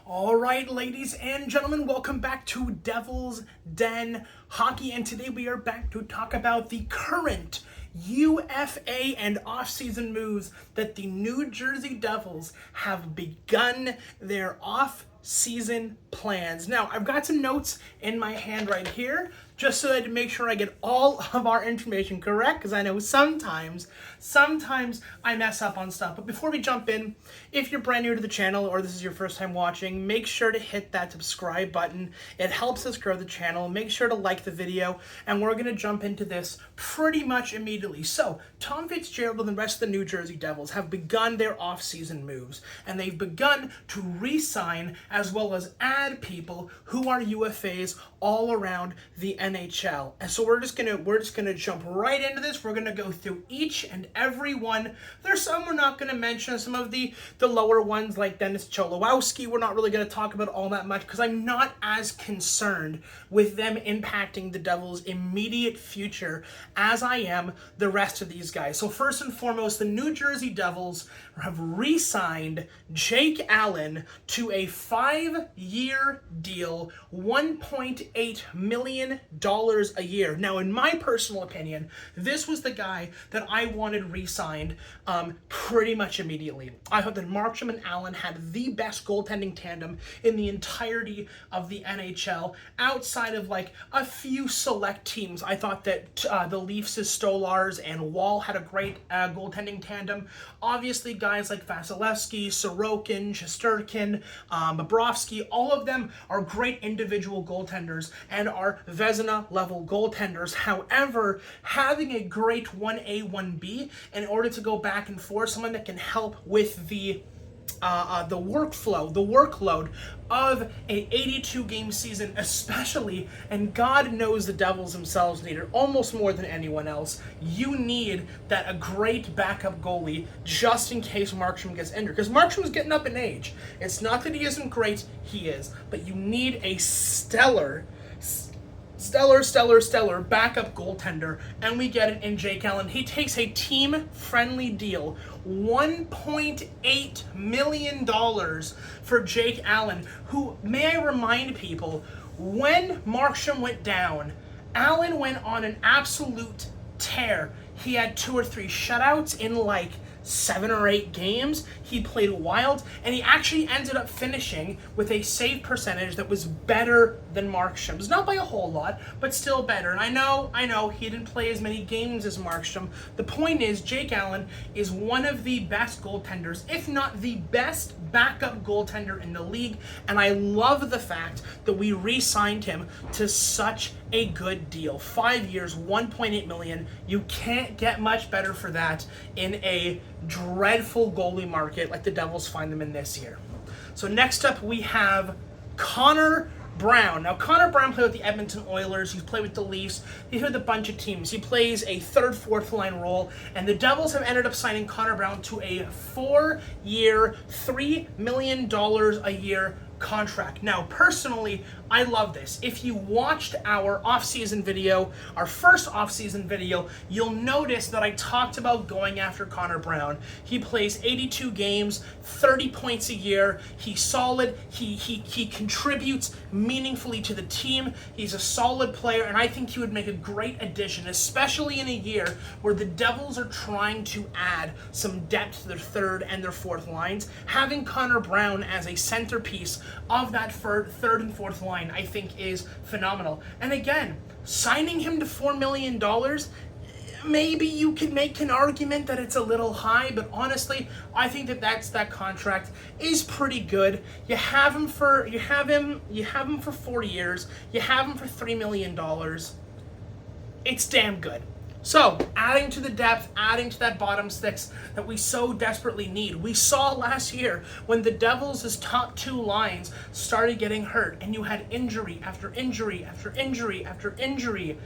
All right, ladies and gentlemen, welcome back to Devil's Den Hockey, and today we are back to talk about the current UFA and off-season moves that the New Jersey Devils have begun their off-season plans. Now, I've got some notes in my hand right here, just so that to make sure I get all of our information correct, because I know sometimes I mess up on stuff. But before we jump in, if you're brand new to the channel or this is your first time watching, make sure to hit that subscribe button. It helps us grow the channel. Make sure to like the video, and we're going to jump into this pretty much immediately. So, Tom Fitzgerald and the rest of the New Jersey Devils have begun their off-season moves, and they've begun to re-sign as well as add people who are UFAs all around the NHL. And so we're just gonna jump right into this. We're gonna go through each and every one. There's some we're not gonna mention, some of the lower ones like Dennis Cholowski. We're not really gonna talk about all that much because I'm not as concerned with them impacting the Devils' immediate future as I am the rest of these guys. So first and foremost, the New Jersey Devils have re-signed Jake Allen to a 5-year deal, $1.8 million a year. Now, in my personal opinion, this was the guy that I wanted re-signed pretty much immediately. I thought that Markstrom and Allen had the best goaltending tandem in the entirety of the NHL, outside of like a few select teams. I thought that the Leafs' Stolars and Wall had a great goaltending tandem. Obviously, guys like Vasilevsky, Sorokin, Shesterkin, Bobrovsky, all of them are great individual goaltenders and are Vezina-level goaltenders. However, having a great 1A, 1B in order to go back and forth, someone that can help with the workload of an 82-game season, especially, and God knows the Devils themselves need it almost more than anyone else. You need a great backup goalie just in case Markstrom gets injured, because Markstrom's getting up in age. It's not that he isn't great, he is, but you need a stellar backup goaltender, and we get it in Jake Allen. He takes a team-friendly deal, $1.8 million for Jake Allen, who, may I remind people, when Markstrom went down, Allen went on an absolute tear. He had 2 or 3 shutouts in like 7 or 8 games. He played wild, and he actually ended up finishing with a save percentage that was better than Markstrom's. Not by a whole lot, but still better. And I know he didn't play as many games as Markstrom. The point is, Jake Allen is one of the best goaltenders, if not the best backup goaltender in the league, and I love the fact that we re-signed him to such a good deal. 5 years, $1.8 million. You can't get much better for that in a dreadful goalie market like the Devils find them in this year. So next up we have Connor Brown. Now, Connor Brown played with the Edmonton Oilers. He's played with the Leafs. He's with a bunch of teams. He plays a 3rd, 4th line role, and the Devils have ended up signing Connor Brown to a 4-year, $3 million a year contract. Now, personally, I love this. If you watched our off-season video, our first off-season video, you'll notice that I talked about going after Connor Brown. He plays 82 games, 30 points a year. He's solid. He contributes meaningfully to the team. He's a solid player, and I think he would make a great addition, especially in a year where the Devils are trying to add some depth to their 3rd and their 4th lines. Having Connor Brown as a centerpiece of that 3rd and 4th line, I think, is phenomenal. And again, signing him to $4 million, maybe you could make an argument that it's a little high, but honestly, I think that contract is pretty good. You have him for 4 years. You have him for $3 million. It's damn good. So, adding to the depth, adding to that bottom 6 that we so desperately need. We saw last year when the Devils' top 2 lines started getting hurt, and you had injury after injury after injury after injury.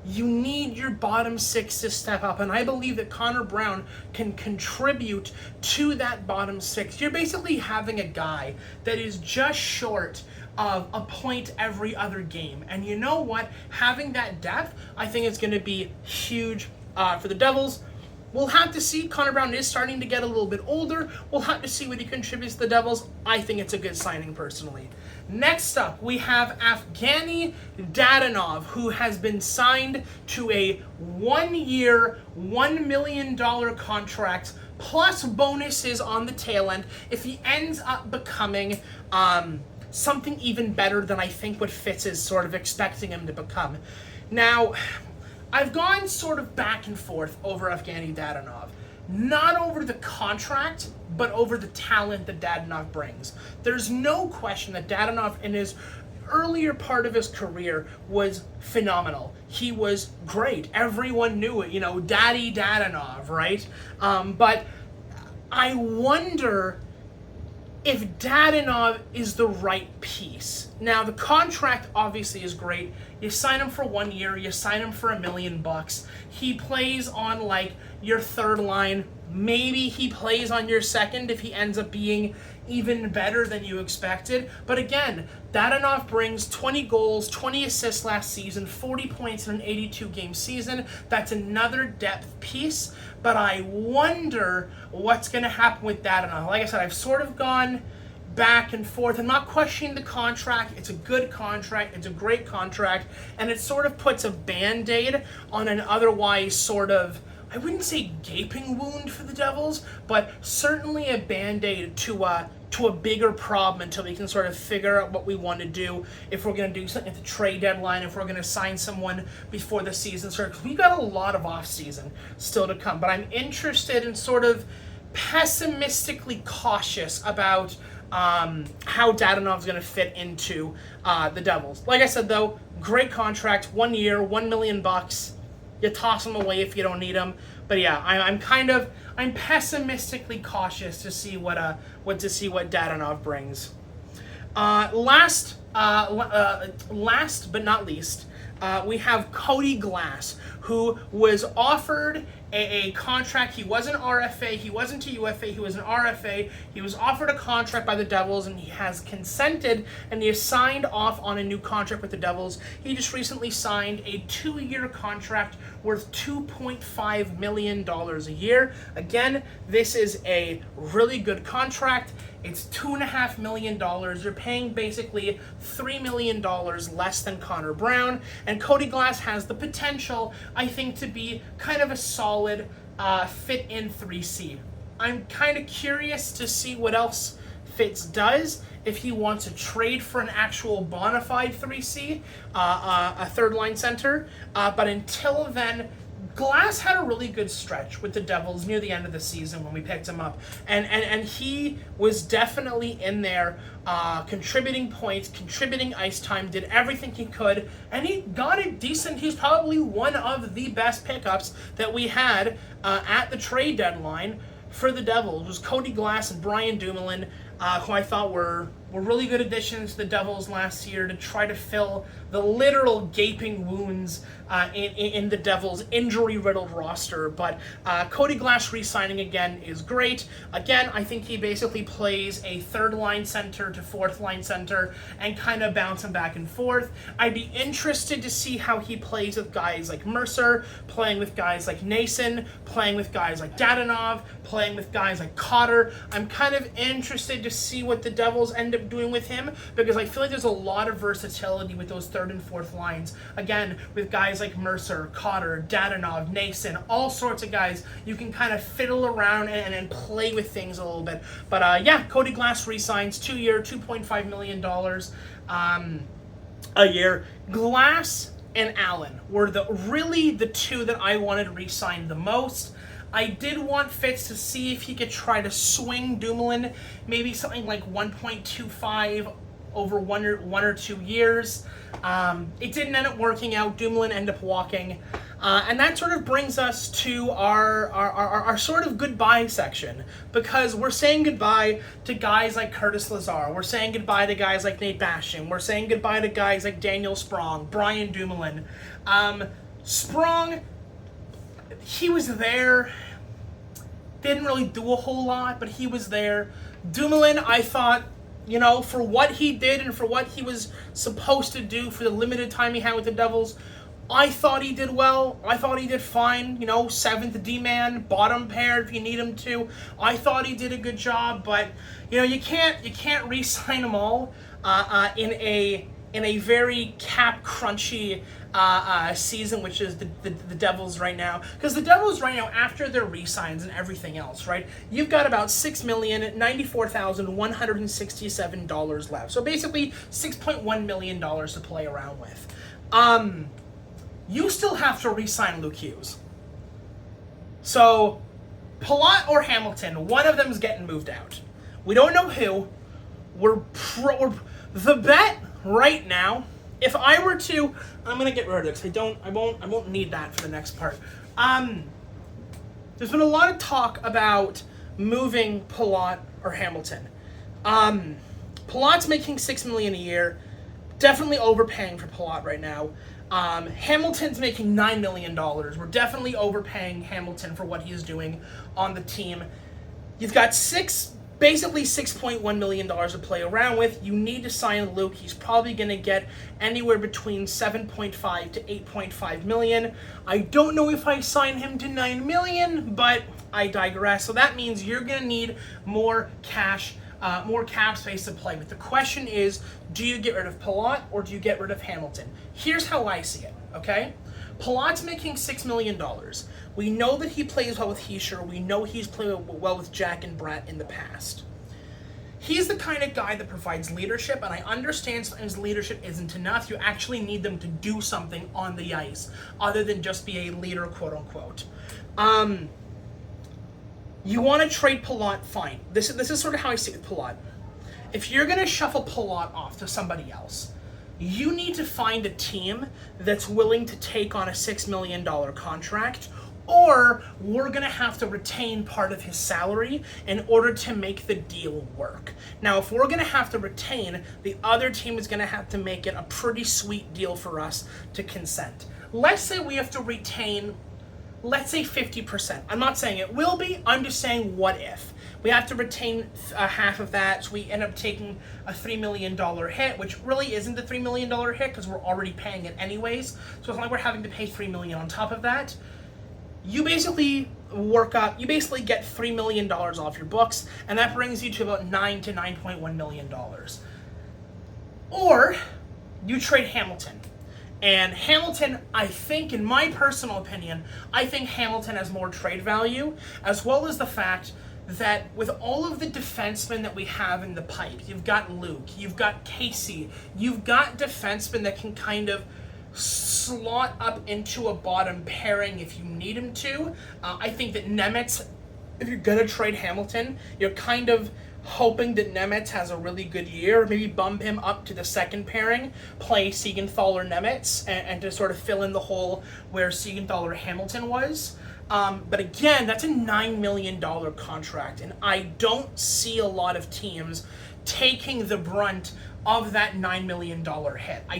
You need your bottom 6 to step up, and I believe that Connor Brown can contribute to that bottom 6. You're basically having a guy that is just short of a point every other game. And you know what? Having that depth, I think it's going to be huge for the Devils. We'll have to see. Connor Brown is starting to get a little bit older. We'll have to see what he contributes to the Devils. I think it's a good signing personally. Next up, we have Evgeny Dadonov, who has been signed to a 1-year, $1 million contract, plus bonuses on the tail end if he ends up becoming something even better than I think what Fitz is sort of expecting him to become. Now, I've gone sort of back and forth over Evgeny Dadonov. Not over the contract, but over the talent that Dadonov brings. There's no question that Dadonov in his earlier part of his career was phenomenal. He was great. Everyone knew it, Daddy Dadonov, right? But I wonder if Dadonov is the right piece. Now, the contract obviously is great. You sign him for 1 year, you sign him for $1 million. He plays on like your third line. Maybe he plays on your second if he ends up being even better than you expected. But again, Dadonov brings 20 goals, 20 assists last season, 40 points in an 82-game season. That's another depth piece. But I wonder what's going to happen with Dadonov. Like I said, I've sort of gone back and forth. I'm not questioning the contract. It's a good contract. It's a great contract. And it sort of puts a Band-Aid on an otherwise sort of, I wouldn't say gaping wound for the Devils, but certainly a Band-Aid to a bigger problem until we can sort of figure out what we want to do, if we're going to do something at the trade deadline, if we're going to sign someone before the season starts. We've got a lot of off-season still to come, but I'm interested in sort of pessimistically cautious about how Dadonov's going to fit into the Devils. Like I said, though, great contract, 1 year, $1 million. You toss them away if you don't need them. But yeah, I'm pessimistically cautious to see what Dadonov brings. Last but not least, we have Cody Glass, who was offered a contract. He wasn't RFA, he wasn't a UFA, he was an RFA. He was offered a contract by the Devils, and he has consented, and he has signed off on a new contract with the Devils. He just recently signed a 2-year contract worth $2.5 million a year. Again, this is a really good contract. It's $2.5 million. You're paying basically $3 million less than Connor Brown. And Cody Glass has the potential, I think, to be kind of a solid fit in 3C. I'm kind of curious to see what else Fitz does, if he wants to trade for an actual bona fide 3C, a third line center. But until then, Glass had a really good stretch with the Devils near the end of the season when we picked him up. And he was definitely in there, contributing points, contributing ice time, did everything he could, and he got it decent. He's probably one of the best pickups that we had at the trade deadline for the Devils. It was Cody Glass and Brian Dumoulin, who I thought were really good additions to the Devils last year to try to fill the literal gaping wounds in the Devils' injury-riddled roster. But Cody Glass re-signing again is great. Again, I think he basically plays a third-line center to fourth-line center and kind of bouncing back and forth. I'd be interested to see how he plays with guys like Mercer, playing with guys like Nason, playing with guys like Dadonov, playing with guys like Cotter. I'm kind of interested to see what the Devils end up doing with him, because I feel like there's a lot of versatility with those third and fourth lines. Again, with guys like Mercer, Cotter, Dadonov, Nason, all sorts of guys, you can kind of fiddle around and play with things a little bit. But yeah, Cody Glass re-signs, 2-year, $2.5 million a year. Glass and Allen were really the two that I wanted re-signed the most. I did want Fitz to see if he could try to swing Dumoulin, maybe something like 1.25 over one or 2 years. It didn't end up working out. Dumoulin ended up walking. And that sort of brings us to our sort of goodbye section, because we're saying goodbye to guys like Curtis Lazar. We're saying goodbye to guys like Nate Bastian. We're saying goodbye to guys like Daniel Sprong, Brian Dumoulin. Sprong, he was there, didn't really do a whole lot, but he was there. Dumoulin, I thought, for what he did and for what he was supposed to do for the limited time he had with the Devils, I thought he did well. I thought he did fine. You know, seventh D-man, bottom pair if you need him to. I thought he did a good job, but you know, you can't re-sign them all in a very cap crunchy season, which is the Devils right now. Because the Devils right now, after their re-signs and everything else, right, you've got about $6,094,167 left. So basically $6.1 million to play around with. You still have to re-sign Luke Hughes. So, Palat or Hamilton, one of them is getting moved out. We don't know who. The bet right now, if I were to, I'm gonna get rid of it because I won't need that for the next part. There's been a lot of talk about moving Palat or Hamilton. Palat's making $6 million a year, definitely overpaying for Palat right now. Hamilton's making $9 million. We're definitely overpaying Hamilton for what he's doing on the team. You've got basically $6.1 million to play around with. You need to sign Luke. He's probably going to get anywhere between 7.5 to 8.5 million. I don't know if I sign him to 9 million, but I digress. So that means you're going to need more cash, more cap space to play with. The question is, do you get rid of Palat or do you get rid of Hamilton? Here's how I see it, okay? Palat's making $6 million. We know that he plays well with Hischier. We know he's played well with Jack and Brett in the past. He's the kind of guy that provides leadership, and I understand sometimes leadership isn't enough. You actually need them to do something on the ice other than just be a leader, quote unquote. You want to trade Palat, fine. This is sort of how I see it with Palat. If you're going to shuffle Palat off to somebody else, you need to find a team that's willing to take on a $6 million contract, or we're going to have to retain part of his salary in order to make the deal work. Now, if we're going to have to retain, the other team is going to have to make it a pretty sweet deal for us to consent. Let's say we have to retain, let's say 50%. I'm not saying it will be, I'm just saying what if. We have to retain half of that, so we end up taking a $3 million hit, which really isn't a $3 million hit because we're already paying it anyways. So it's not like we're having to pay $3 million on top of that. You basically get $3 million off your books, and that brings you to about $9 to $9.1 million. Or you trade Hamilton. And Hamilton, I think, in my personal opinion, I think Hamilton has more trade value, as well as the fact that with all of the defensemen that we have in the pipe, you've got Luke, you've got Casey, you've got defensemen that can kind of slot up into a bottom pairing if you need him to. I think that Nemetz, if you're going to trade Hamilton, you're kind of hoping that Nemetz has a really good year, maybe bump him up to the second pairing, play Siegenthaler Nemetz, and to sort of fill in the hole where Siegenthaler Hamilton was. But again, that's a $9 million contract, and I don't see a lot of teams taking the brunt of that $9 million hit. I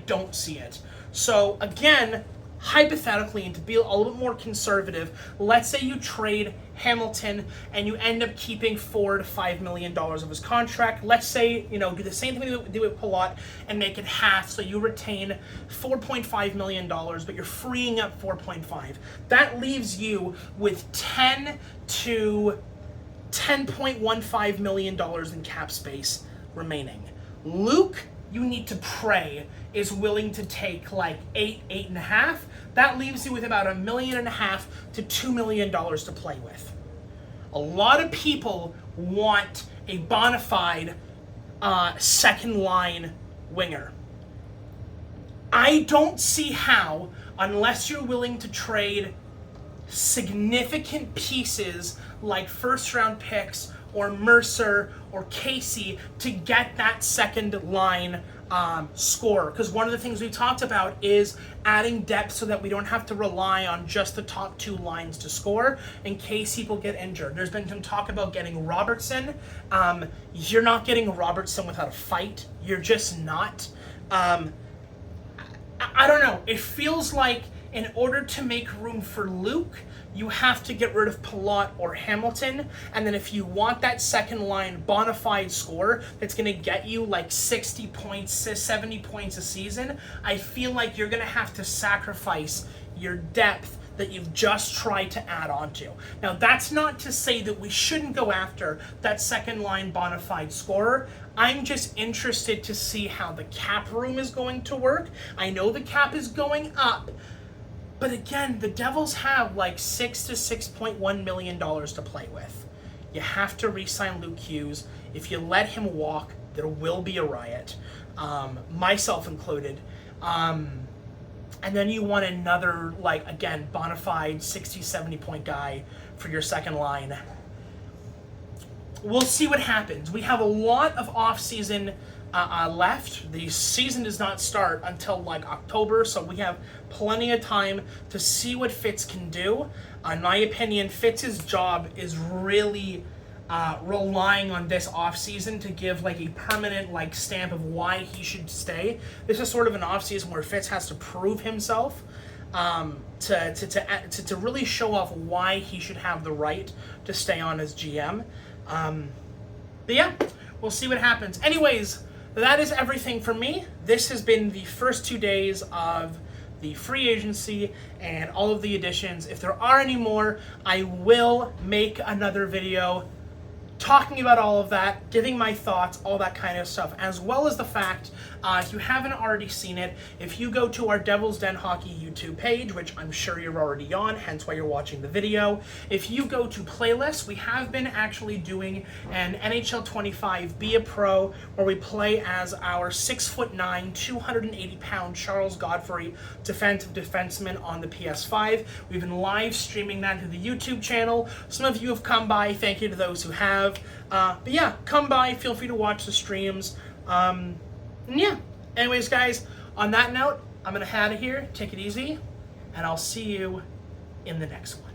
don't see it. So again, hypothetically, and to be a little bit more conservative, let's say you trade Hamilton and you end up keeping $4 to $5 million of his contract. Let's say, do the same thing we do with Palat and make it half, so you retain $4.5 million, but you're freeing up $4.5. That leaves you with $10 to $10.15 million in cap space remaining. Luke, you need to pray, is willing to take like 8.5. That leaves you with about $1.5 million to $2 million to play with. A lot of people want a bona fide second line winger. I don't see how, unless you're willing to trade significant pieces like first round picks or Mercer or Casey to get that second line score. Because one of the things we talked about is adding depth so that we don't have to rely on just the top two lines to score in case people get injured. There's been some talk about getting Robertson. You're not getting Robertson without a fight. You're just not. I don't know. It feels like in order to make room for Luke, you have to get rid of Palat or Hamilton, and then if you want that second line bona fide scorer that's going to get you like 60 points, 70 points a season, I feel like you're going to have to sacrifice your depth that you've just tried to add on to. Now, that's not to say that we shouldn't go after that second line bona fide scorer. I'm just interested to see how the cap room is going to work. I know the cap is going up, but again, the Devils have like $6 to $6.1 million to play with. You have to re-sign Luke Hughes. If you let him walk, there will be a riot, myself included. And then you want another, like, again, bona fide 60, 70 point guy for your second line. We'll see what happens. We have a lot of off-season left. The season does not start until like October, so we have plenty of time to see what Fitz can do. In my opinion, Fitz's job is really relying on this offseason to give like a permanent like stamp of why he should stay. This is sort of an offseason where Fitz has to prove himself to really show off why he should have the right to stay on as GM. But yeah, we'll see what happens. Anyways, that is everything from me. This has been the first 2 days of the free agency and all of the additions. If there are any more, I will make another video talking about all of that, giving my thoughts, all that kind of stuff, as well as the fact, if you haven't already seen it, if you go to our Devil's Den Hockey YouTube page, which I'm sure you're already on, hence why you're watching the video, if you go to playlists, we have been actually doing an NHL 25 Be a Pro, where we play as our 6'9", 280-pound Charles Godfrey defensive defenseman on the PS5. We've been live streaming that to the YouTube channel. Some of you have come by, thank you to those who have. But yeah, come by, feel free to watch the streams. And yeah, anyways, guys, on that note, I'm going to head out of here, take it easy, and I'll see you in the next one.